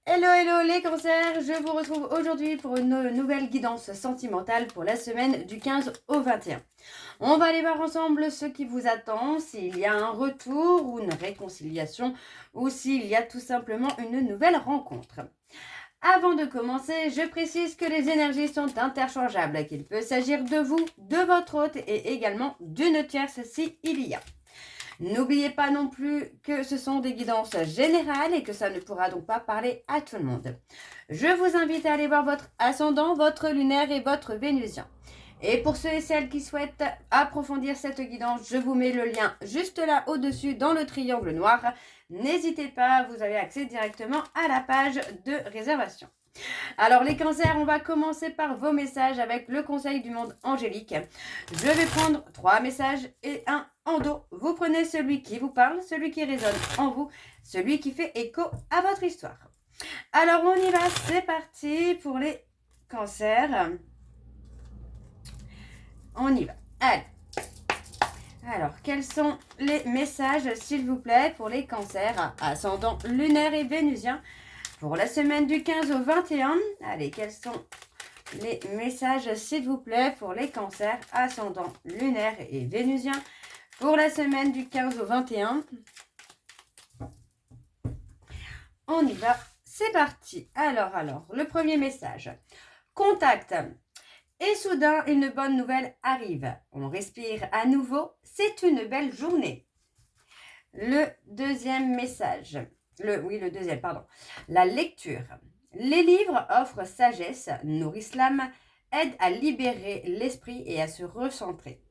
Hello, hello les cancers, je vous retrouve aujourd'hui pour une nouvelle guidance sentimentale pour la semaine du 15 au 21. On va aller voir ensemble ce qui vous attend, s'il y a un retour ou une réconciliation ou s'il y a tout simplement une nouvelle rencontre. Avant de commencer, je précise que les énergies sont interchangeables, qu'il peut s'agir de vous, de votre hôte et également d'une tierce si il y a. N'oubliez pas non plus que ce sont des guidances générales et que ça ne pourra donc pas parler à tout le monde. Je vous invite à aller voir votre ascendant, votre lunaire et votre vénusien. Et pour ceux et celles qui souhaitent approfondir cette guidance, je vous mets le lien juste là au-dessus dans le triangle noir. N'hésitez pas, vous avez accès directement à la page de réservation. Alors les cancers, on va commencer par vos messages avec le conseil du monde angélique. Je vais prendre 3 messages et un en dos. Vous prenez celui qui vous parle, celui qui résonne en vous, celui qui fait écho à votre histoire. Alors on y va, c'est parti pour les cancers. On y va. Allez. Alors, quels sont les messages, s'il vous plaît, pour les cancers ascendant lunaire et vénusien pour la semaine du 15 au 21? Allez, quels sont les messages, s'il vous plaît, pour les cancers ascendant lunaire et vénusien pour la semaine du 15 au 21? On y va, c'est parti. Alors, le premier message. Contact. Et soudain, une bonne nouvelle arrive. On respire à nouveau. C'est une belle journée. Le deuxième message. Le deuxième, pardon. La lecture. Les livres offrent sagesse, nourrissent l'âme, aident à libérer l'esprit et à se recentrer.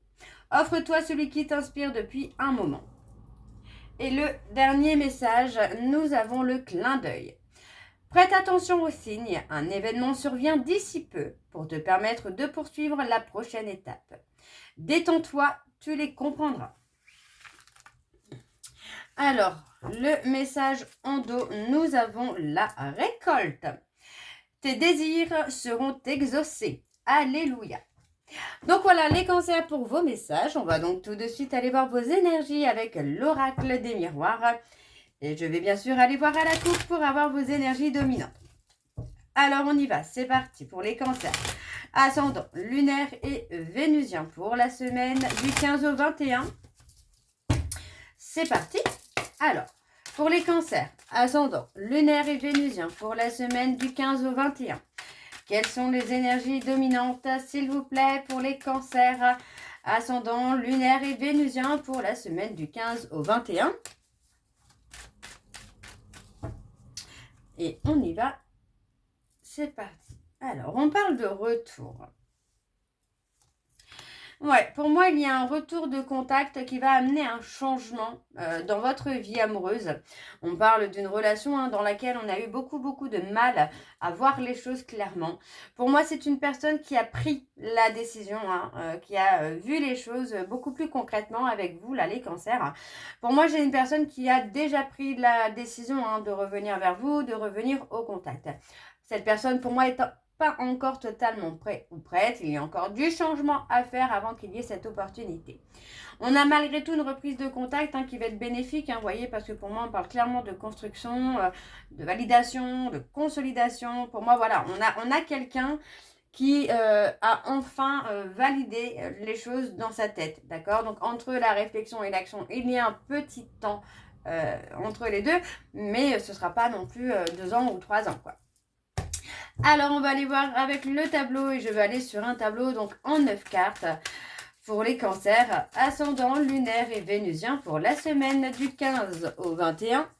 Offre-toi celui qui t'inspire depuis un moment. Et le dernier message, nous avons le clin d'œil. Prête attention aux signes, un événement survient d'ici peu pour te permettre de poursuivre la prochaine étape. Détends-toi, tu les comprendras. Alors, le message en dos, nous avons la récolte. Tes désirs seront exaucés. Alléluia. Donc voilà les cancers pour vos messages. On va donc tout de suite aller voir vos énergies avec l'oracle des miroirs. Et je vais bien sûr aller voir à la coupe pour avoir vos énergies dominantes. Alors on y va, c'est parti pour les cancers. Ascendant lunaire et vénusien pour la semaine du 15 au 21. C'est parti. Alors, pour les cancers, ascendant lunaire et vénusien pour la semaine du 15 au 21. Quelles sont les énergies dominantes, s'il vous plaît, pour les cancers ascendant lunaire et vénusien pour la semaine du 15 au 21? Et on y va. C'est parti. Alors, on parle de retour. Ouais, pour moi, il y a un retour de contact qui va amener un changement dans votre vie amoureuse. On parle d'une relation dans laquelle on a eu beaucoup de mal à voir les choses clairement. Pour moi, c'est une personne qui a pris la décision, qui a vu les choses beaucoup plus concrètement avec vous, là, les cancers. Pour moi, j'ai une personne qui a déjà pris la décision de revenir vers vous, de revenir au contact. Cette personne, pour moi, est pas encore totalement prêt ou prête. Il y a encore du changement à faire avant qu'il y ait cette opportunité. On a malgré tout une reprise de contact qui va être bénéfique, vous voyez, parce que pour moi, on parle clairement de construction, de validation, de consolidation. Pour moi, voilà, on a quelqu'un qui a enfin validé les choses dans sa tête, d'accord? Donc, entre la réflexion et l'action, il y a un petit temps entre les deux, mais ce ne sera pas non plus 2 ans ou 3 ans, quoi. Alors, on va aller voir avec le tableau et je vais aller sur un tableau donc en 9 cartes pour les cancers ascendant lunaire et vénusien pour la semaine du 15 au 21.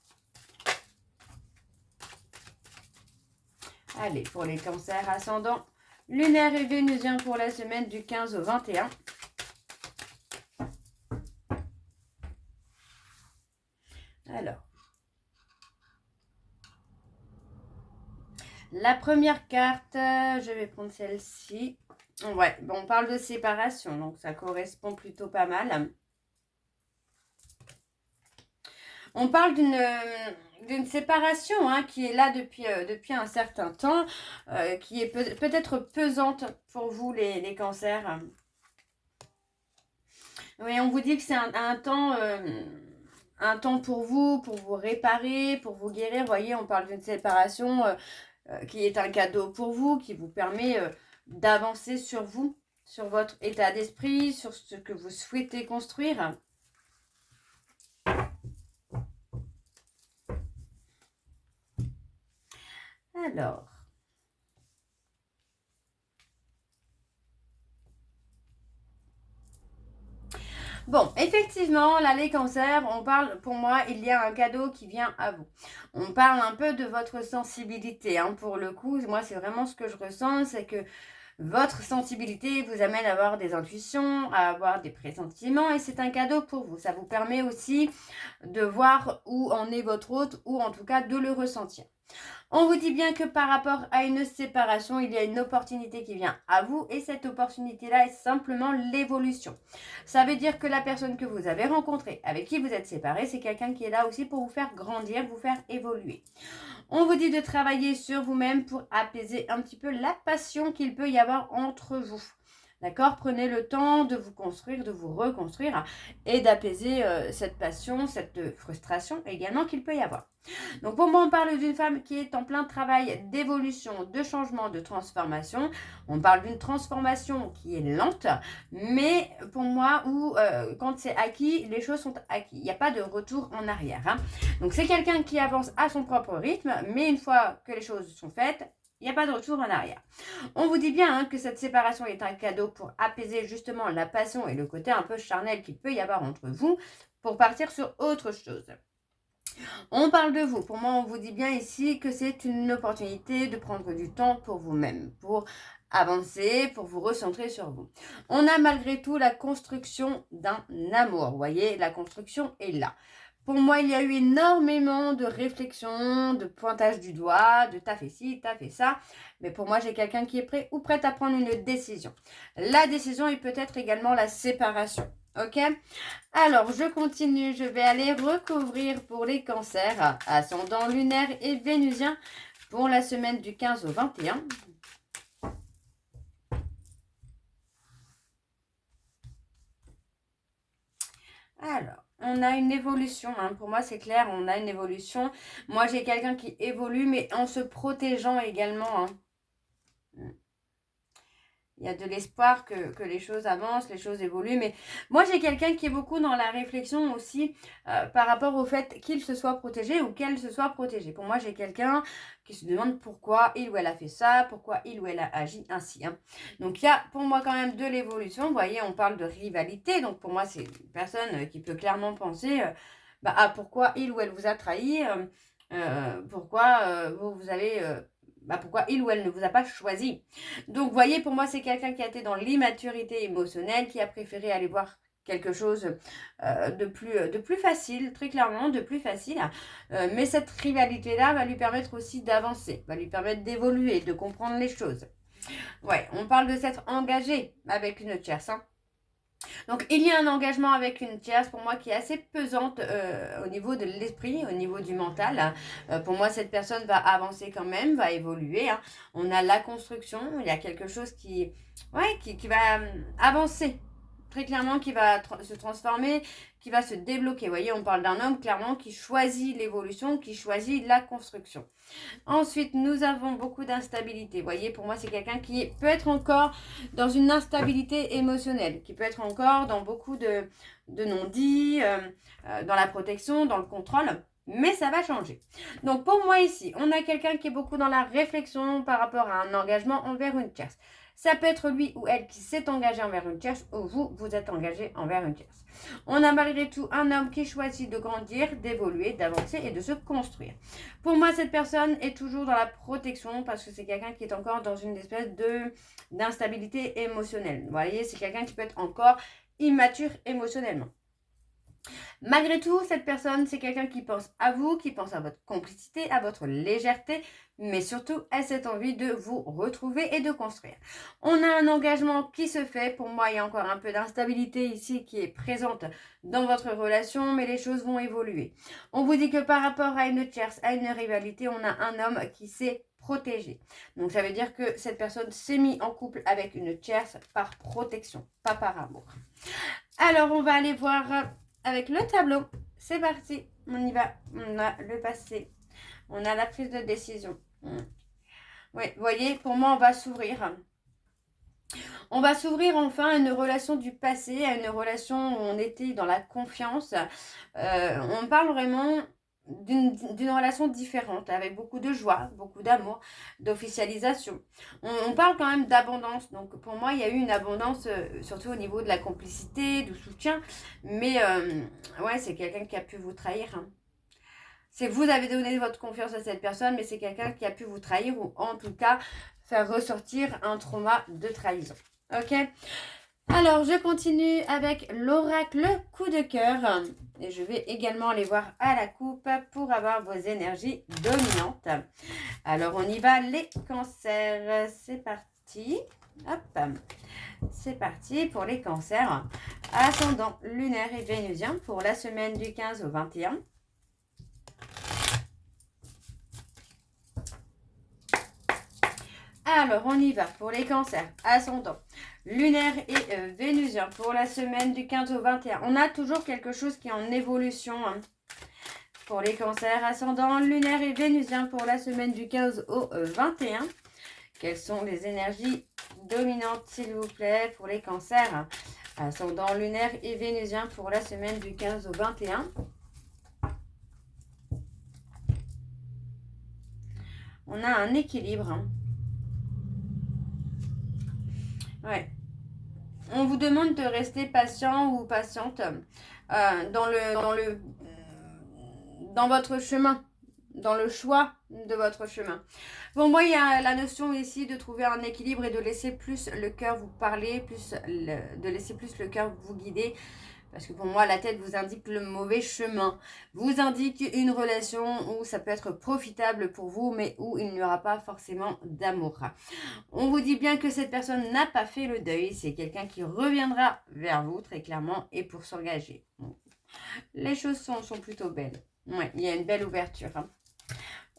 Allez, pour les cancers ascendant lunaire et vénusien pour la semaine du 15 au 21. Alors, la première carte, je vais prendre celle-ci. Ouais, bon, on parle de séparation, donc ça correspond plutôt pas mal. On parle d'une séparation qui est là depuis un certain temps, qui est peut-être pesante pour vous, les cancers. Oui, on vous dit que c'est un temps un temps pour vous réparer, pour vous guérir. Vous voyez, on parle d'une séparation qui est un cadeau pour vous, qui vous permet d'avancer sur vous, sur votre état d'esprit, sur ce que vous souhaitez construire. Alors, bon, effectivement, là, les cancers, on parle, pour moi, il y a un cadeau qui vient à vous. On parle un peu de votre sensibilité, hein, pour le coup. Moi, c'est vraiment ce que je ressens, c'est que votre sensibilité vous amène à avoir des intuitions, à avoir des pressentiments, et c'est un cadeau pour vous. Ça vous permet aussi de voir où en est votre hôte, ou en tout cas de le ressentir. On vous dit bien que par rapport à une séparation, il y a une opportunité qui vient à vous, et cette opportunité-là est simplement l'évolution. Ça veut dire que la personne que vous avez rencontrée, avec qui vous êtes séparés, c'est quelqu'un qui est là aussi pour vous faire grandir, vous faire évoluer. On vous dit de travailler sur vous-même pour apaiser un petit peu la passion qu'il peut y avoir entre vous. D'accord? Prenez le temps de vous construire, de vous reconstruire et d'apaiser cette passion, cette frustration également qu'il peut y avoir. Donc pour moi, on parle d'une femme qui est en plein travail d'évolution, de changement, de transformation. On parle d'une transformation qui est lente, mais pour moi, où quand c'est acquis, les choses sont acquises. Il n'y a pas de retour en arrière. Hein. Donc c'est quelqu'un qui avance à son propre rythme, mais une fois que les choses sont faites, il n'y a pas de retour en arrière. On vous dit bien hein, que cette séparation est un cadeau pour apaiser justement la passion et le côté un peu charnel qu'il peut y avoir entre vous pour partir sur autre chose. On parle de vous. Pour moi, on vous dit bien ici que c'est une opportunité de prendre du temps pour vous-même, pour avancer, pour vous recentrer sur vous. On a malgré tout la construction d'un amour. Vous voyez, la construction est là. Pour moi, il y a eu énormément de réflexion, de pointage du doigt, de t'as fait ci, t'as fait ça. Mais pour moi, j'ai quelqu'un qui est prêt ou prête à prendre une décision. La décision est peut-être également la séparation. Ok? Alors, je continue. Je vais aller recouvrir pour les cancers, ascendant lunaire et vénusien pour la semaine du 15 au 21. Alors, on a une évolution. Hein. Pour moi, c'est clair, on a une évolution. Moi, j'ai quelqu'un qui évolue, mais en se protégeant également. Hein. Il y a de l'espoir que les choses avancent, les choses évoluent. Mais moi, j'ai quelqu'un qui est beaucoup dans la réflexion aussi par rapport au fait qu'il se soit protégé ou qu'elle se soit protégée. Pour moi, j'ai quelqu'un qui se demande pourquoi il ou elle a fait ça, pourquoi il ou elle a agi ainsi. Hein. Donc, il y a pour moi quand même de l'évolution. Vous voyez, on parle de rivalité. Donc, pour moi, c'est une personne qui peut clairement penser à pourquoi il ou elle vous a trahi, pourquoi vous avez... pourquoi il ou elle ne vous a pas choisi. Donc, vous voyez, pour moi, c'est quelqu'un qui a été dans l'immaturité émotionnelle, qui a préféré aller voir quelque chose de plus facile, très clairement, de plus facile. Mais cette rivalité-là va lui permettre aussi d'avancer, va lui permettre d'évoluer, de comprendre les choses. Ouais, on parle de s'être engagé avec une tierce. Hein. Donc, il y a un engagement avec une tierce, pour moi, qui est assez pesante au niveau de l'esprit, au niveau du mental. Pour moi, cette personne va avancer quand même, va évoluer. Hein. On a la construction, il y a quelque chose qui va avancer. Très clairement, qui va se transformer, qui va se débloquer. Vous voyez, on parle d'un homme clairement qui choisit l'évolution, qui choisit la construction. Ensuite, nous avons beaucoup d'instabilité. Vous voyez, pour moi, c'est quelqu'un qui peut être encore dans une instabilité émotionnelle, qui peut être encore dans beaucoup de non-dits, dans la protection, dans le contrôle. Mais ça va changer. Donc, pour moi, ici, on a quelqu'un qui est beaucoup dans la réflexion par rapport à un engagement envers une tierce. Ça peut être lui ou elle qui s'est engagé envers une tierce ou vous êtes engagé envers une tierce. On a malgré tout un homme qui choisit de grandir, d'évoluer, d'avancer et de se construire. Pour moi, cette personne est toujours dans la protection parce que c'est quelqu'un qui est encore dans une espèce d'instabilité émotionnelle. Vous voyez, c'est quelqu'un qui peut être encore immature émotionnellement. Malgré tout, cette personne, c'est quelqu'un qui pense à vous, qui pense à votre complicité, à votre légèreté, mais surtout à cette envie de vous retrouver et de construire. On a un engagement qui se fait. Pour moi, il y a encore un peu d'instabilité ici qui est présente dans votre relation, mais les choses vont évoluer. On vous dit que par rapport à une tierce, à une rivalité, on a un homme qui s'est protégé. Donc, ça veut dire que cette personne s'est mise en couple avec une tierce par protection, pas par amour. Alors, on va aller voir avec le tableau c'est parti. On y va. On a le passé. On a la prise de décision. Oui, vous voyez, pour moi, on va s'ouvrir. On va s'ouvrir enfin à une relation du passé, à une relation où on était dans la confiance. On parle vraiment d'une relation différente, avec beaucoup de joie, beaucoup d'amour, d'officialisation. On parle quand même d'abondance. Donc pour moi, il y a eu une abondance, surtout au niveau de la complicité, du soutien. Mais ouais, c'est quelqu'un qui a pu vous trahir. Hein. C'est vous avez donné votre confiance à cette personne, mais c'est quelqu'un qui a pu vous trahir ou en tout cas faire ressortir un trauma de trahison. Ok? Alors, je continue avec l'oracle coup de cœur. Et je vais également aller voir à la coupe pour avoir vos énergies dominantes. Alors, on y va, les cancers. C'est parti. Hop. C'est parti pour les cancers. Ascendant lunaire et vénusien pour la semaine du 15 au 21. Alors, on y va pour les cancers, ascendant, lunaire et vénusien pour la semaine du 15 au 21. On a toujours quelque chose qui est en évolution hein. Pour les cancers, ascendant, lunaire et vénusien pour la semaine du 15 au 21. Quelles sont les énergies dominantes, s'il vous plaît, pour les cancers? Ascendant, lunaire et vénusien pour la semaine du 15 au 21. On a un équilibre. Hein. Ouais. On vous demande de rester patient ou patiente dans votre chemin, dans le choix de votre chemin. Bon, moi, il y a la notion ici de trouver un équilibre et de laisser plus le cœur vous parler, de laisser plus le cœur vous guider. Parce que pour moi, la tête vous indique le mauvais chemin, vous indique une relation où ça peut être profitable pour vous, mais où il n'y aura pas forcément d'amour. On vous dit bien que cette personne n'a pas fait le deuil, c'est quelqu'un qui reviendra vers vous très clairement et pour s'engager. Les choses sont plutôt belles. Ouais, il y a une belle ouverture. Hein.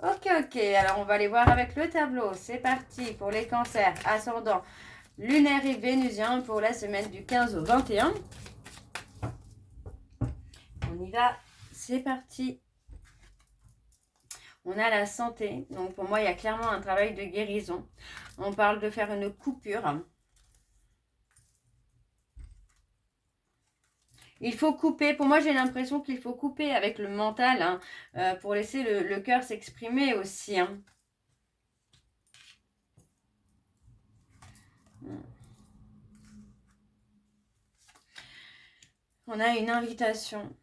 Ok, alors on va aller voir avec le tableau. C'est parti pour les cancers, ascendant, lunaire et vénusien pour la semaine du 15 au 21. On y va, c'est parti. On a la santé. Donc pour moi, il y a clairement un travail de guérison. On parle de faire une coupure. Il faut couper. Pour moi, j'ai l'impression qu'il faut couper avec le mental hein, pour laisser le cœur s'exprimer aussi. Hein. On a une invitation.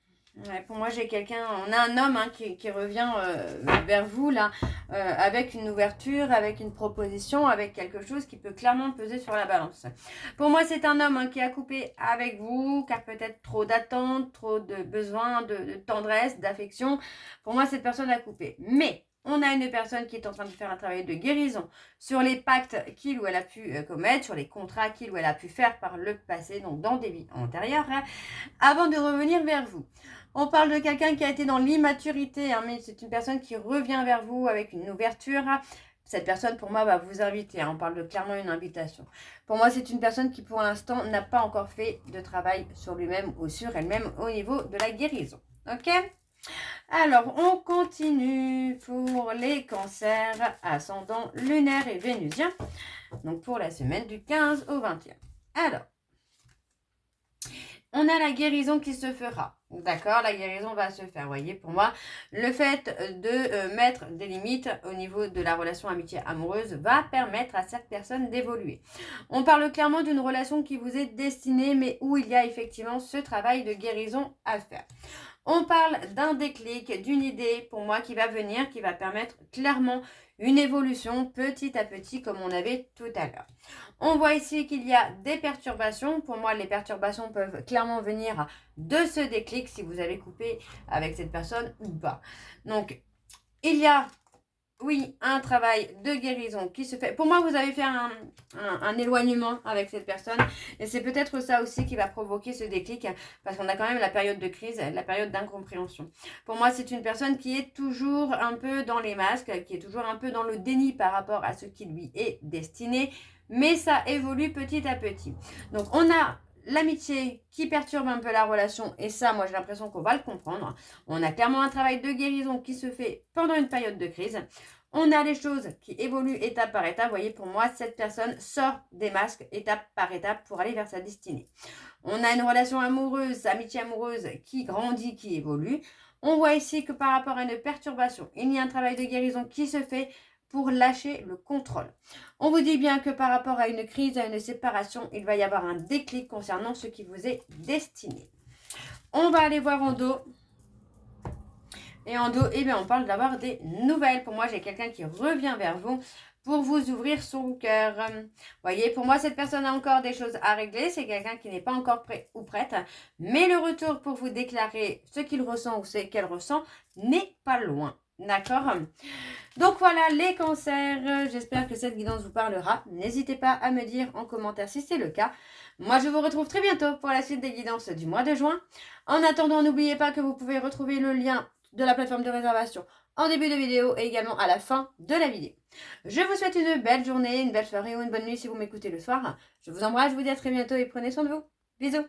Ouais, pour moi, j'ai quelqu'un, on a un homme hein, qui revient vers vous là, avec une ouverture, avec une proposition, avec quelque chose qui peut clairement peser sur la balance. Pour moi, c'est un homme hein, qui a coupé avec vous, car peut-être trop d'attentes, trop de besoins, de tendresse, d'affection. Pour moi, cette personne a coupé. Mais on a une personne qui est en train de faire un travail de guérison sur les pactes qu'il ou elle a pu commettre, sur les contrats qu'il ou elle a pu faire par le passé, donc dans des vies antérieures, hein, avant de revenir vers vous. On parle de quelqu'un qui a été dans l'immaturité, hein, mais c'est une personne qui revient vers vous avec une ouverture. Cette personne, pour moi, va vous inviter. Hein, on parle de clairement une invitation. Pour moi, c'est une personne qui, pour l'instant, n'a pas encore fait de travail sur lui-même ou sur elle-même au niveau de la guérison. Ok ? Alors, on continue pour les cancers ascendant lunaire et vénusien. Donc, pour la semaine du 15 au 21. Alors, on a la guérison qui se fera. D'accord, la guérison va se faire. Vous voyez, pour moi, le fait de mettre des limites au niveau de la relation amitié amoureuse va permettre à cette personne d'évoluer. On parle clairement d'une relation qui vous est destinée, mais où il y a effectivement ce travail de guérison à faire. On parle d'un déclic, d'une idée pour moi qui va venir, qui va permettre clairement une évolution petit à petit comme on avait tout à l'heure. On voit ici qu'il y a des perturbations. Pour moi, les perturbations peuvent clairement venir de ce déclic si vous avez coupé avec cette personne ou pas. Donc, il y a, oui, un travail de guérison qui se fait. Pour moi, vous avez fait un éloignement avec cette personne. Et c'est peut-être ça aussi qui va provoquer ce déclic. Parce qu'on a quand même la période de crise, la période d'incompréhension. Pour moi, c'est une personne qui est toujours un peu dans les masques, qui est toujours un peu dans le déni par rapport à ce qui lui est destiné. Mais ça évolue petit à petit. Donc, on a l'amitié qui perturbe un peu la relation, et ça, moi, j'ai l'impression qu'on va le comprendre. On a clairement un travail de guérison qui se fait pendant une période de crise. On a les choses qui évoluent étape par étape. Vous voyez, pour moi, cette personne sort des masques étape par étape pour aller vers sa destinée. On a une relation amoureuse, amitié amoureuse qui grandit, qui évolue. On voit ici que par rapport à une perturbation, il y a un travail de guérison qui se fait pour lâcher le contrôle. On vous dit bien que par rapport à une crise, à une séparation, il va y avoir un déclic concernant ce qui vous est destiné. On va aller voir en dos. Et en dos, eh bien, on parle d'avoir des nouvelles. Pour moi, j'ai quelqu'un qui revient vers vous pour vous ouvrir son cœur. Vous voyez, pour moi, cette personne a encore des choses à régler. C'est quelqu'un qui n'est pas encore prêt ou prête. Mais le retour pour vous déclarer ce qu'il ressent ou ce qu'elle ressent n'est pas loin. D'accord? Donc voilà les cancers. J'espère que cette guidance vous parlera. N'hésitez pas à me dire en commentaire si c'est le cas. Moi, je vous retrouve très bientôt pour la suite des guidances du mois de juin. En attendant, n'oubliez pas que vous pouvez retrouver le lien de la plateforme de réservation en début de vidéo et également à la fin de la vidéo. Je vous souhaite une belle journée, une belle soirée ou une bonne nuit si vous m'écoutez le soir. Je vous embrasse, je vous dis à très bientôt et prenez soin de vous. Bisous.